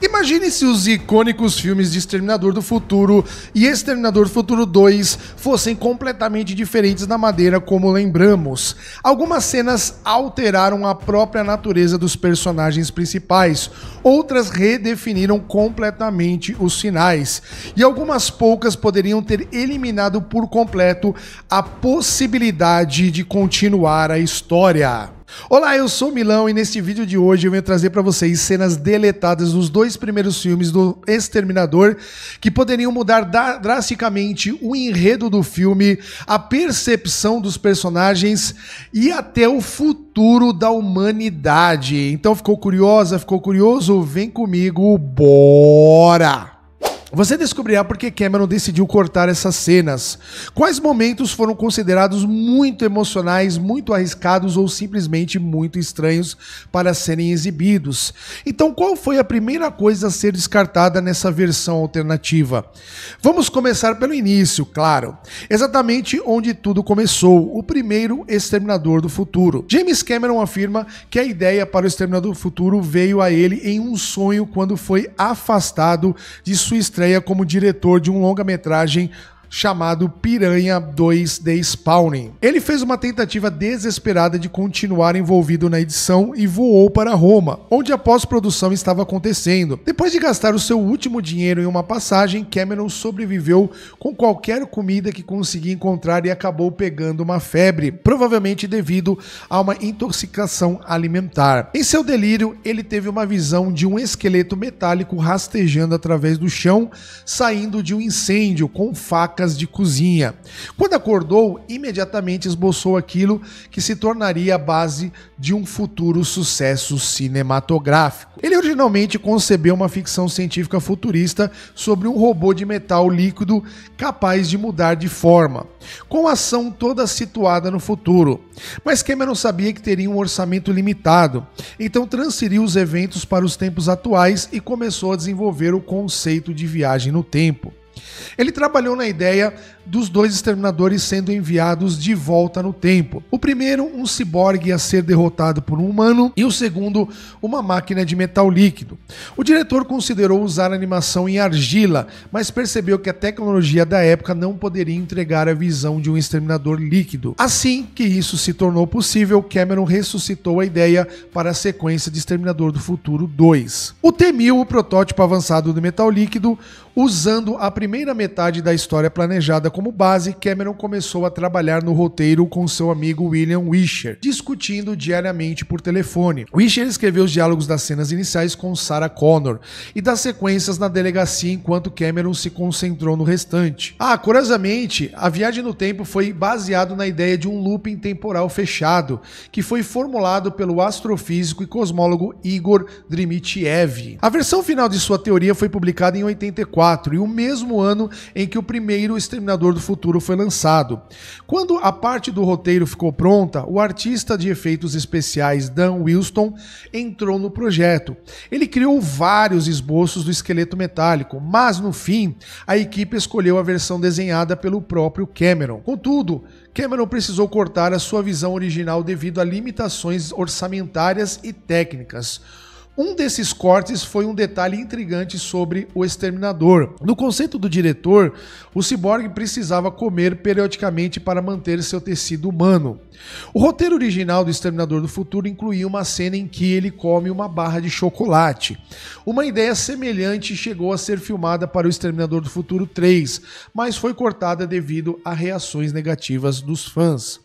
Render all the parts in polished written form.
Imagine se os icônicos filmes de Exterminador do Futuro e Exterminador do Futuro 2 fossem completamente diferentes na maneira como lembramos. Algumas cenas alteraram a própria natureza dos personagens principais, outras redefiniram completamente os finais, e algumas poucas poderiam ter eliminado por completo a possibilidade de continuar a história. Olá, eu sou o Milão e neste vídeo de hoje eu venho trazer para vocês cenas deletadas dos dois primeiros filmes do Exterminador que poderiam mudar drasticamente o enredo do filme, a percepção dos personagens e até o futuro da humanidade. Então ficou curiosa, ficou curioso? Vem comigo, bora! Você descobrirá por que Cameron decidiu cortar essas cenas, quais momentos foram considerados muito emocionais, muito arriscados ou simplesmente muito estranhos para serem exibidos. Então, qual foi a primeira coisa a ser descartada nessa versão alternativa? Vamos começar pelo início, claro, exatamente onde tudo começou, o primeiro Exterminador do Futuro. James Cameron afirma que a ideia para o Exterminador do Futuro veio a ele em um sonho quando foi afastado de sua estreia como diretor de um longa-metragem chamado Piranha 2 The Spawning. Ele fez uma tentativa desesperada de continuar envolvido na edição e voou para Roma, onde a pós-produção estava acontecendo. Depois de gastar o seu último dinheiro em uma passagem, Cameron sobreviveu com qualquer comida que conseguia encontrar e acabou pegando uma febre, provavelmente devido a uma intoxicação alimentar. Em seu delírio, ele teve uma visão de um esqueleto metálico rastejando através do chão, saindo de um incêndio com facas de cozinha. Quando acordou, imediatamente esboçou aquilo que se tornaria a base de um futuro sucesso cinematográfico. Ele originalmente concebeu uma ficção científica futurista sobre um robô de metal líquido capaz de mudar de forma, com a ação toda situada no futuro. Mas Cameron sabia que teria um orçamento limitado, então transferiu os eventos para os tempos atuais e começou a desenvolver o conceito de viagem no tempo. Ele trabalhou na ideia dos dois exterminadores sendo enviados de volta no tempo. O primeiro, um ciborgue a ser derrotado por um humano, e o segundo, uma máquina de metal líquido. O diretor considerou usar a animação em argila, mas percebeu que a tecnologia da época não poderia entregar a visão de um exterminador líquido. Assim que isso se tornou possível, Cameron ressuscitou a ideia para a sequência de Exterminador do Futuro 2. O T-1000, o protótipo avançado do metal líquido, usando a primeira metade da história planejada como base, Cameron começou a trabalhar no roteiro com seu amigo William Wisher, discutindo diariamente por telefone. Wisher escreveu os diálogos das cenas iniciais com Sarah Connor e das sequências na delegacia, enquanto Cameron se concentrou no restante. Curiosamente, a viagem no tempo foi baseado na ideia de um looping temporal fechado, que foi formulado pelo astrofísico e cosmólogo Igor Dmitriev. A versão final de sua teoria foi publicada em 84, e o mesmo ano em que o primeiro Exterminador do Futuro foi lançado. Quando a parte do roteiro ficou pronta, o artista de efeitos especiais Dan Wilson entrou no projeto. Ele criou vários esboços do esqueleto metálico, mas no fim, a equipe escolheu a versão desenhada pelo próprio Cameron. Contudo, Cameron precisou cortar a sua visão original devido a limitações orçamentárias e técnicas. Um desses cortes foi um detalhe intrigante sobre o Exterminador. No conceito do diretor, o ciborgue precisava comer periodicamente para manter seu tecido humano. O roteiro original do Exterminador do Futuro incluía uma cena em que ele come uma barra de chocolate. Uma ideia semelhante chegou a ser filmada para o Exterminador do Futuro 3, mas foi cortada devido a reações negativas dos fãs.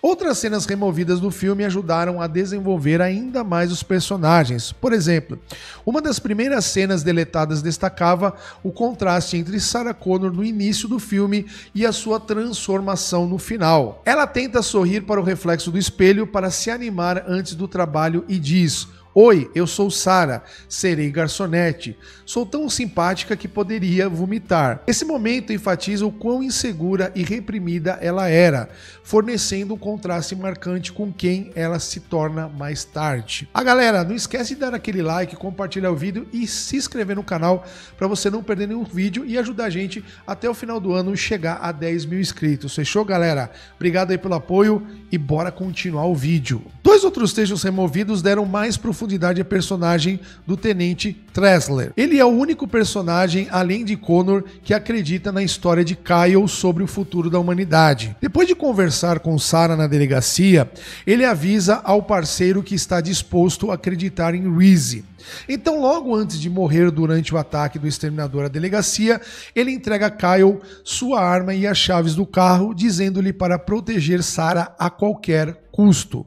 Outras cenas removidas do filme ajudaram a desenvolver ainda mais os personagens. Por exemplo, uma das primeiras cenas deletadas destacava o contraste entre Sarah Connor no início do filme e a sua transformação no final. Ela tenta sorrir para o reflexo do espelho para se animar antes do trabalho e diz: "Oi, eu sou Sarah, serei garçonete. Sou tão simpática que poderia vomitar." Esse momento enfatiza o quão insegura e reprimida ela era, fornecendo um contraste marcante com quem ela se torna mais tarde. Galera, não esquece de dar aquele like, compartilhar o vídeo e se inscrever no canal para você não perder nenhum vídeo e ajudar a gente até o final do ano chegar a 10 mil inscritos. Fechou, galera? Obrigado aí pelo apoio e bora continuar o vídeo. Dois outros trechos removidos deram mais profundidade profundidade a personagem do Tenente Tressler. Ele é o único personagem, além de Connor, que acredita na história de Kyle sobre o futuro da humanidade. Depois de conversar com Sarah na delegacia, ele avisa ao parceiro que está disposto a acreditar em Reese. Então, logo antes de morrer durante o ataque do exterminador à delegacia, ele entrega a Kyle sua arma e as chaves do carro, dizendo-lhe para proteger Sarah a qualquer custo.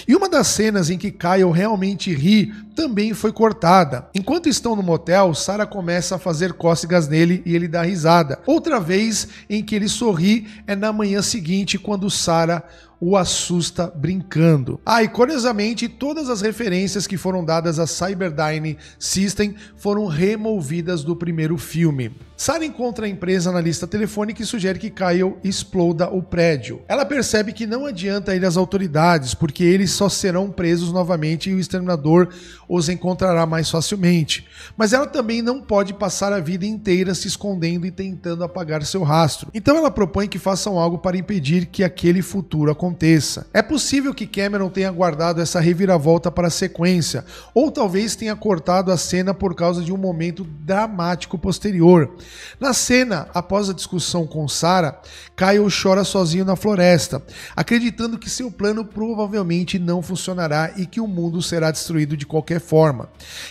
E uma das cenas em que Kyle realmente ri também foi cortada. Enquanto estão no motel, Sarah começa a fazer cócegas nele e ele dá risada. Outra vez em que ele sorri é na manhã seguinte, quando Sarah o assusta brincando. E curiosamente, todas as referências que foram dadas a Cyberdyne System foram removidas do primeiro filme. Sarah encontra a empresa na lista telefônica e sugere que Kyle exploda o prédio. Ela percebe que não adianta ir às autoridades, porque eles só serão presos novamente e o exterminador os encontrará mais facilmente. Mas ela também não pode passar a vida inteira se escondendo e tentando apagar seu rastro. Então ela propõe que façam algo para impedir que aquele futuro aconteça. É possível que Cameron tenha guardado essa reviravolta para a sequência, ou talvez tenha cortado a cena por causa de um momento dramático posterior. Na cena, após a discussão com Sarah, Kyle chora sozinho na floresta, acreditando que seu plano provavelmente não funcionará e que o mundo será destruído de qualquer forma.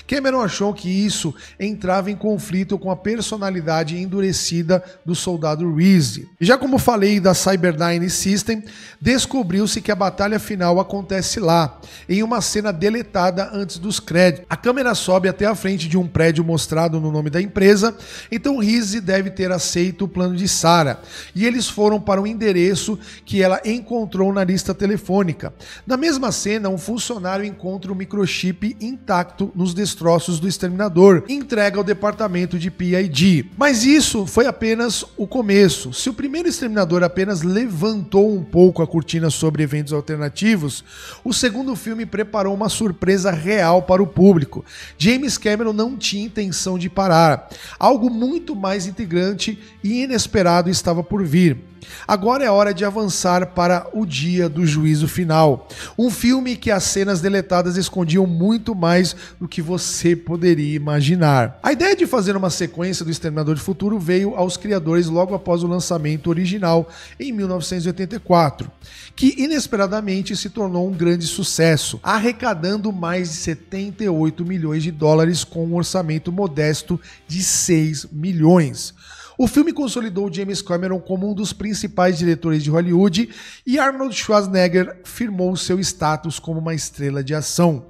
Cameron achou que isso entrava em conflito com a personalidade endurecida do soldado Reese. E já como falei da Cyberdyne System, descobriu-se que a batalha final acontece lá, em uma cena deletada antes dos créditos. A câmera sobe até a frente de um prédio mostrado no nome da empresa, então Reese deve ter aceito o plano de Sarah, e eles foram para o endereço que ela encontrou na lista telefônica. Na mesma cena, um funcionário encontra o microchip intacto nos destroços do exterminador e entrega ao departamento de PID. Mas isso foi apenas o começo. Se o primeiro exterminador apenas levantou um pouco a cortina sobre eventos alternativos, o segundo filme preparou uma surpresa real para o público. James Cameron não tinha intenção de parar. Algo muito mais integrante e inesperado estava por vir. Agora é hora de avançar para o dia do juízo final. Um filme que as cenas deletadas escondiam muito mais do que você poderia imaginar. A ideia de fazer uma sequência do Exterminador do Futuro veio aos criadores logo após o lançamento original, em 1984, que inesperadamente se tornou um grande sucesso, arrecadando mais de 78 milhões de dólares com um orçamento modesto de 6 milhões. O filme consolidou James Cameron como um dos principais diretores de Hollywood e Arnold Schwarzenegger firmou seu status como uma estrela de ação.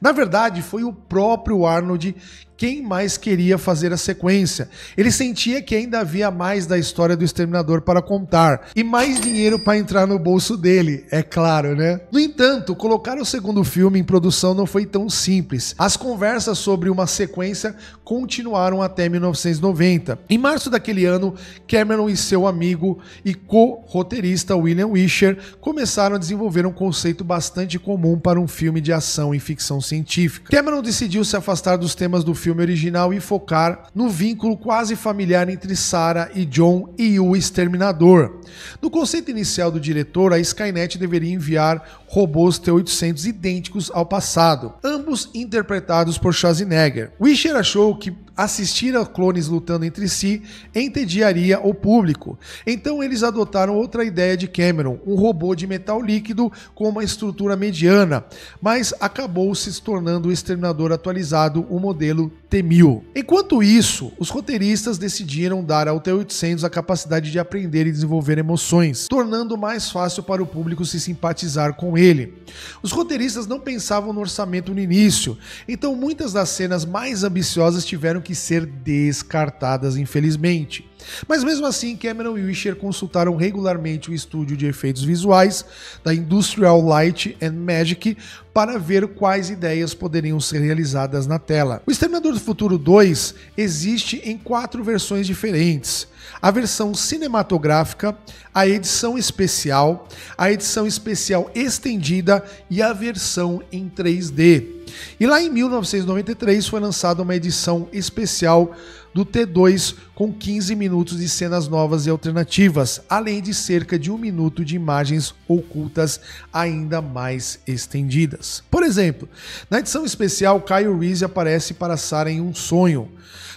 Na verdade, foi o próprio Arnold quem mais queria fazer a sequência. Ele sentia que ainda havia mais da história do Exterminador para contar e mais dinheiro para entrar no bolso dele, é claro, né? No entanto, colocar o segundo filme em produção não foi tão simples. As conversas sobre uma sequência continuaram até 1990. Em março daquele ano, Cameron e seu amigo e co-roteirista William Wisher começaram a desenvolver um conceito bastante comum para um filme de ação e ficção científica. Cameron decidiu se afastar dos temas do filme original e focar no vínculo quase familiar entre Sarah e John e o Exterminador. No conceito inicial do diretor, a Skynet deveria enviar robôs T-800 idênticos ao passado, ambos interpretados por Schwarzenegger. Wisher achou que assistir a clones lutando entre si entediaria o público. Então eles adotaram outra ideia de Cameron, um robô de metal líquido com uma estrutura mediana, mas acabou se tornando o Exterminador atualizado, o modelo T-1000. Enquanto isso, os roteiristas decidiram dar ao T-800 a capacidade de aprender e desenvolver emoções, tornando mais fácil para o público se simpatizar com ele. Os roteiristas não pensavam no orçamento no início, então muitas das cenas mais ambiciosas tiveram que ser descartadas, infelizmente. Mas mesmo assim, Cameron e Wisher consultaram regularmente o estúdio de efeitos visuais da Industrial Light and Magic para ver quais ideias poderiam ser realizadas na tela. O Exterminador do Futuro 2 existe em 4 versões diferentes: a versão cinematográfica, a edição especial estendida e a versão em 3D. E lá em 1993 foi lançada uma edição especial do T2 com 15 minutos de cenas novas e alternativas, além de cerca de 1 minuto de imagens ocultas ainda mais estendidas. Por exemplo, na edição especial, Kyle Reese aparece para Sarah em um sonho.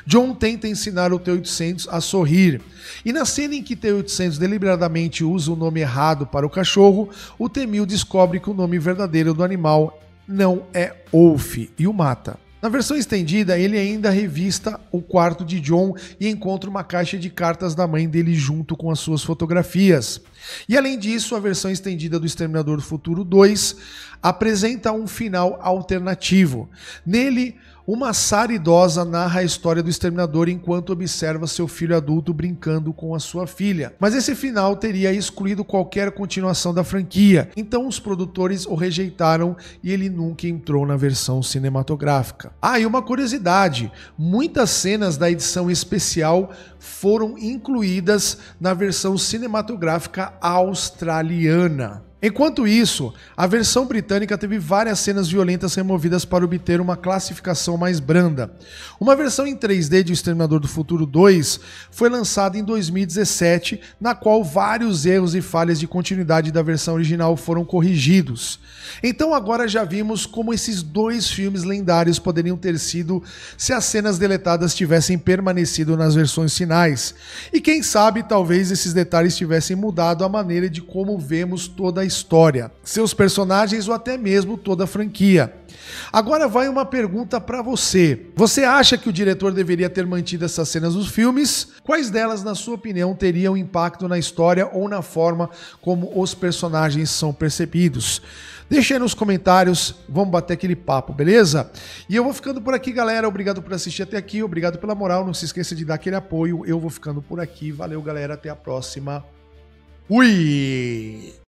John tenta ensinar o T-800 a sorrir. E na cena em que T-800 deliberadamente usa o nome errado para o cachorro, o T-1000 descobre que o nome verdadeiro do animal não é Wolf e o mata. Na versão estendida, ele ainda revista o quarto de John e encontra uma caixa de cartas da mãe dele junto com as suas fotografias. E além disso, a versão estendida do Exterminador do Futuro 2 apresenta um final alternativo. Nele, uma Sarah idosa narra a história do Exterminador enquanto observa seu filho adulto brincando com a sua filha. Mas esse final teria excluído qualquer continuação da franquia, então os produtores o rejeitaram e ele nunca entrou na versão cinematográfica. Ah, e uma curiosidade, muitas cenas da edição especial foram incluídas na versão cinematográfica australiana. Enquanto isso, a versão britânica teve várias cenas violentas removidas para obter uma classificação mais branda. Uma versão em 3D de O Exterminador do Futuro 2 foi lançada em 2017, na qual vários erros e falhas de continuidade da versão original foram corrigidos. Então agora já vimos como esses dois filmes lendários poderiam ter sido se as cenas deletadas tivessem permanecido nas versões finais. E quem sabe, talvez esses detalhes tivessem mudado a maneira de como vemos toda a história, seus personagens ou até mesmo toda a franquia. Agora vai uma pergunta para você. Você acha que o diretor deveria ter mantido essas cenas nos filmes? Quais delas, na sua opinião, teriam impacto na história ou na forma como os personagens são percebidos? Deixa aí nos comentários, vamos bater aquele papo, beleza? E eu vou ficando por aqui, galera. Obrigado por assistir até aqui, obrigado pela moral. Não se esqueça de dar aquele apoio. Eu vou ficando por aqui. Valeu, galera. Até a próxima. Fui!